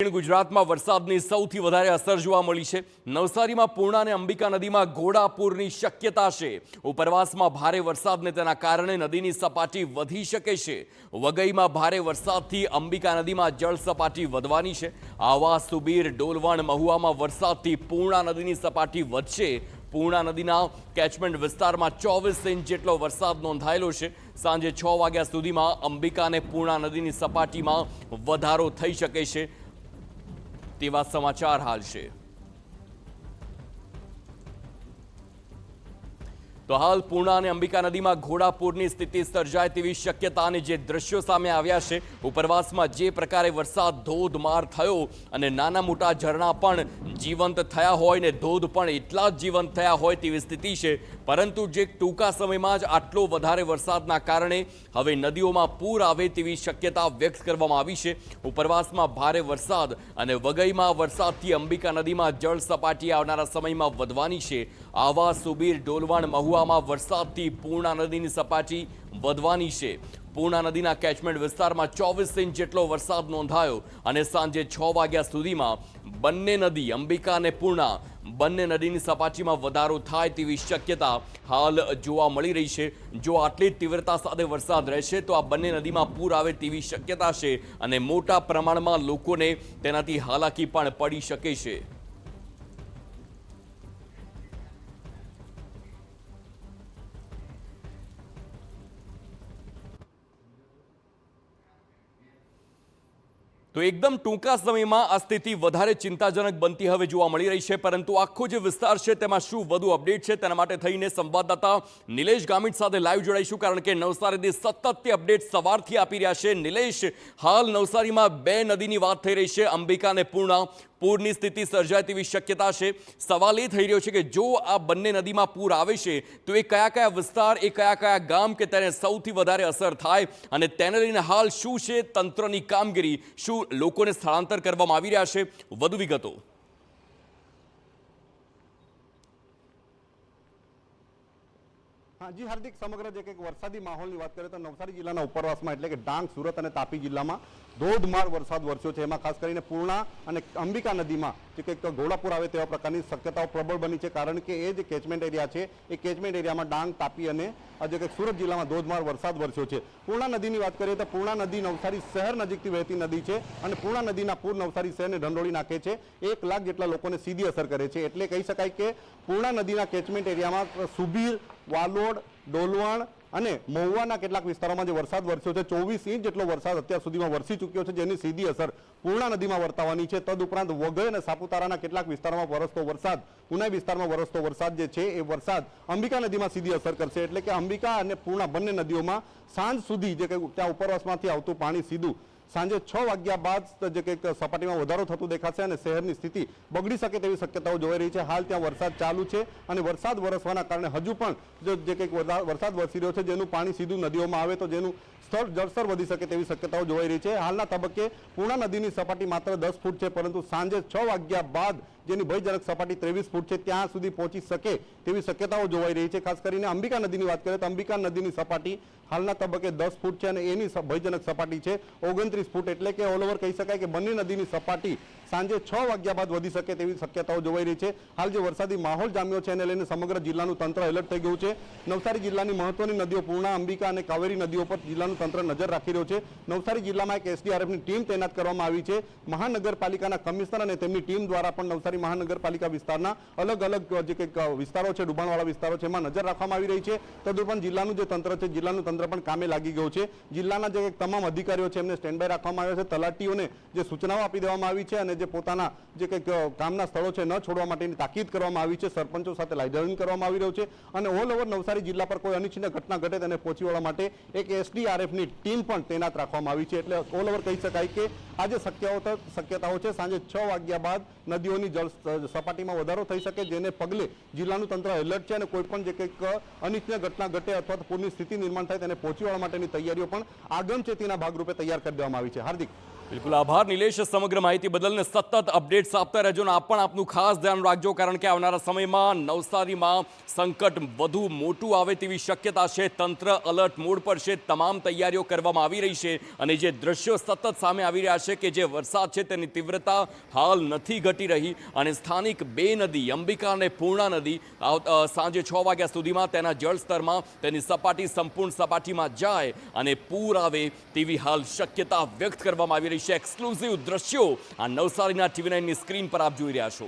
દક્ષિણ ગુજરાતમાં વરસાદની સૌથી વધારે અસર જોવા મળી છે। નવસારીમાં પૂર્ણા અને અંબિકા નદીમાં ઘોડાપૂરની શક્યતા છે। ઉપરવાસમાં ભારે વરસાદને તેના કારણે નદીની સપાટી વધી શકે છે। વઘઈમાં ભારે વરસાદથી અંબિકા નદીમાં જળ સપાટી વધવાની છે। આવા સુબીર, ડોલવણ, મહુવામાં વરસાદથી પૂર્ણા નદીની સપાટી વધશે। પૂર્ણા નદીના કેચમેન્ટ વિસ્તારમાં 24 ઇંચ જેટલો વરસાદ નોંધાયેલો છે। સાંજે 6 વાગ્યા સુધીમાં અંબિકા અને પૂર્ણા નદીની સપાટીમાં વધારો થઈ શકે છે તેવા સમાચાર હાલ છે। તો હાલ પૂર્ણા અને અંબિકા નદીમાં ઘોડાપૂરની સ્થિતિ સર્જાય તેવી શક્યતા અને જે દ્રશ્યો સામે આવ્યા છે, ઉપરવાસમાં જે પ્રકારે વરસાદ ધોધમાર થયો અને નાના મોટા ઝરણા પણ જીવંત થયા હોય ને ધોધ પણ એટલા જ જીવંત થયા હોય તેવી સ્થિતિ છે। પરંતુ જે ટૂંકા સમયમાં જ આટલો વધારે વરસાદના કારણે હવે નદીઓમાં પૂર આવે તેવી શક્યતા વ્યક્ત કરવામાં આવી છે। ઉપરવાસમાં ભારે વરસાદ અને વઘઈમાં વરસાદથી અંબિકા નદીમાં જળ સપાટી આવનારા સમયમાં વધવાની છે। આવા સુબીર, ડોલવણ, મહુવામાં વરસાદથી પૂર્ણા નદીની સપાટી વધવાની છે। પૂર્ણા નદીના કેચમેન્ટ વિસ્તારમાં 24 ઇંચ જેટલો વરસાદ નોંધાયો અને સાંજે 6 વાગ્યા સુધીમાં બંને નદી, અંબિકા અને પૂર્ણા બંને નદીની સપાટીમાં વધારો થાય તેવી શક્યતા હાલ જોવા મળી રહી છે। જો આટલી તીવ્રતા સાથે વરસાદ રહેશે તો આ બંને નદીમાં પૂર આવે તેવી શક્યતા છે અને મોટા પ્રમાણમાં લોકોને તેનાથી હાલાકી પણ પડી શકે છે। તો એકદમ ટૂંકા સમયમાં આ સ્થિતિ વધારે ચિંતાજનક બનતી હવે જોવા મળી રહી છે। પરંતુ આખો જે વિસ્તાર છે તેમાં શું વધુ અપડેટ છે તેના માટે થઈને સંવાદદાતા નિલેશ ગામિત સાથે લાઈવ જોડાઈશું, કારણ કે નવસારીથી સતત તે અપડેટ સવારથી આપી રહ્યા છે। નિલેશ, હાલ નવસારીમાં બે નદીની વાત થઈ રહી છે, અંબિકા અને પૂર્ણા। પૂરની સ્થિતિ સર્જાય તેવી શક્યતા છે। સવાલ એ થઈ રહ્યો છે કે જો આ બંને નદીમાં પૂર આવે છે તો એ કયા કયા વિસ્તાર, એ કયા કયા ગામ કે તેને સૌથી વધારે અસર થાય અને તેને લઈને હાલ શું છે તંત્રની કામગીરી, શું લોકોને સ્થળાંતર કરવામાં આવી રહ્યા છે? વધુ વિગતો। हाँ जी हार्दिक, समग्र जे કંઈક વરસાદી માહોલની વાત કરીએ તો નવસારી જિલ્લાના ઉપરવાસમાં એટલે કે ડાંગ, સુરત અને તાપી જિલ્લામાં ધોધમાર વરસાદ વરસ્યો છે। એમાં ખાસ કરીને પૂર્ણા અને અંબિકા નદીમાં જે કંઈક ઘોડાપૂર આવે તેવા પ્રકારની શક્યતાઓ પ્રબળ બની છે, કારણ કે એ જે કેચમેન્ટ એરિયા છે એ કેચમેન્ટ એરિયામાં ડાંગ, તાપી અને જે કંઈક સુરત જિલ્લામાં ધોધમાર વરસાદ વરસ્યો છે। પૂર્ણા નદીની વાત કરીએ તો પૂર્ણા નદી નવસારી શહેર નજીકથી વહેતી નદી છે અને પૂર્ણા નદીના પૂર નવસારી શહેરને ઢંઢોળી નાખે છે। 1 લાખ જેટલા લોકોને સીધી અસર કરે છે। એટલે કહી શકાય કે પૂર્ણા નદીના કેચમેન્ટ એરિયામાં સુબીર, વાલોડ, ડોલવણ અને મહુવાના કેટલાક વિસ્તારોમાં જે વરસાદ વરસ્યો છે, 24 ઇંચ જેટલો વરસાદ અત્યાર સુધીમાં વરસી ચૂક્યો છે, જેની સીધી અસર પૂર્ણા નદીમાં વર્તાવાની છે। તદુપરાંત વઘઈ અને સાપુતારાના કેટલાક વિસ્તારોમાં વરસતો વરસાદ, ઉનાઈ વિસ્તારમાં વરસતો વરસાદ જે છે એ વરસાદ અંબિકા નદીમાં સીધી અસર કરશે। એટલે કે અંબિકા અને પૂર્ણા બંને નદીઓમાં સાંજ સુધી જે કંઈ ત્યાં ઉપરવાસમાંથી આવતું પાણી સીધું સાંજે 6 વાગ્યા બાદ જે કંઈક સપાટીમાં વધારો થતું દેખાશે અને શહેરની સ્થિતિ બગડી શકે તેવી શક્યતાઓ જોઈ રહી છે। હાલ ત્યાં વરસાદ ચાલુ છે અને વરસાદ વરસવાના કારણે હજુ પણ જે કંઈક વરસાદ વરસી રહ્યો છે, જેનું પાણી સીધું નદીઓમાં આવે તો જેનું જળસ્તર વધી શકે તેવી શક્યતાઓ જોઈ રહી છે। હાલના તબક્કે પૂર્ણા નદીની સપાટી માત્ર 10 ફૂટ છે, પરંતુ સાંજે 6 વાગ્યા બાદ જેની ભયજનક સપાટી 23 ફૂટ છે ત્યાં સુધી પહોંચી શકે તેવી શક્યતાઓ જોવાઈ રહી છે। ખાસ કરીને અંબિકા નદીની વાત કરીએ તો અંબિકા નદીની સપાટી હાલના તબક્કે 10 ફૂટ છે અને એની ભયજનક સપાટી છે 29 ફૂટ। એટલે કે ઓલ ઓવર કહી શકાય કે બંને નદીની સપાટી સાંજે 6 વાગ્યા બાદ વધી શકે તેવી શક્યતાઓ જોવાઈ રહી છે। હાલ જે વરસાદી માહોલ જામ્યો છે એને લઈને સમગ્ર જિલ્લાનું તંત્ર એલર્ટ થઈ ગયું છે। નવસારી જિલ્લાની મહત્વની નદીઓ પૂર્ણા, અંબિકા અને કાવેરી નદીઓ પર જિલ્લાનું તંત્ર નજર રાખી રહ્યું છે। નવસારી જિલ્લામાં એક એસડીઆરએફની ટીમ તૈનાત કરવામાં આવી છે। મહાનગરપાલિકાના કમિશનર અને તેમની ટીમ દ્વારા પણ નવસારી મહાનગરપાલિકા વિસ્તારના અલગ અલગ જે કંઈક વિસ્તારો છે, ડુબાણવાળા વિસ્તારો છે, એમાં નજર રાખવામાં આવી રહી છે। તદુપરાંત જિલ્લાનું જે તંત્ર છે, જિલ્લાનું તંત્ર પણ કામે લાગી ગયું છે। જિલ્લાના જે તમામ અધિકારીઓ છે એમને સ્ટેન્ડ બાય રાખવામાં આવ્યા છે। તલાટીઓને જે સૂચનાઓ આપી દેવામાં આવી છે અને જે પોતાના જે કંઈક કામના સ્થળો છે ન છોડવા માટેની તાકીદ કરવામાં આવી છે। સરપંચો સાથે લાઇઝનિંગ કરવામાં આવી રહ્યું છે અને ઓલ ઓવર નવસારી જિલ્લા પર કોઈ અનિચ્છનીય ઘટના ઘટે તેને પહોંચી વળવા માટે એક એસડીઆરએફની ટીમ પણ તૈનાત રાખવામાં આવી છે। એટલે ઓલ ઓવર કહી શકાય કે આ જે શક્યતાઓ છે સાંજે 6 વાગ્યા બાદ નદીઓની જળ સપાટીમાં વધારો થઈ શકે, જેને પગલે જિલ્લાનું તંત્ર એલર્ટ છે અને કોઈ પણ જે કંઈક અનિચ્છનીય ઘટના ઘટે અથવા પૂરની સ્થિતિ નિર્માણ થાય તેને પહોંચી વળવા માટેની તૈયારીઓ પણ આગમચેતીના ભાગરૂપે તૈયાર કરી દેવામાં આવી છે। હાર્દિક। બિલકુલ આભાર નિલેશ, સમગ્ર માહિતી બદલ ને સતત અપડેટ્સ આપતા રહેજો ને આપ પણ આપનું ખાસ ધ્યાન રાખજો, કારણ કે આવનારા સમયમાં નવસારીમાં સંકટ વધુ મોટું આવે તેવી શક્યતા છે. તંત્ર અલર્ટ મોડ પર છે, તમામ તૈયારીઓ કરવામાં આવી રહી છે અને જે દ્રશ્યો સતત સામે આવી રહ્યા છે કે જે વરસાદ છે તેની તીવ્રતા હાલ નથી ઘટી રહી અને સ્થાનિક બે નદી અંબિકા અને પૂર્ણા નદી સાંજે 6 વાગ્યા સુધીમાં તેના જળસ્તરમાં તેની સપાટી સંપૂર્ણ સપાટીમાં જાય અને પૂર આવે તેવી હાલ શક્યતા વ્યક્ત કરવામાં આવી રહી છે. એક્સક્લુઝિવ દ્રશ્યો આ નવસારીના TV9 ની સ્ક્રીન પર આપ જોઈ રહ્યા છો.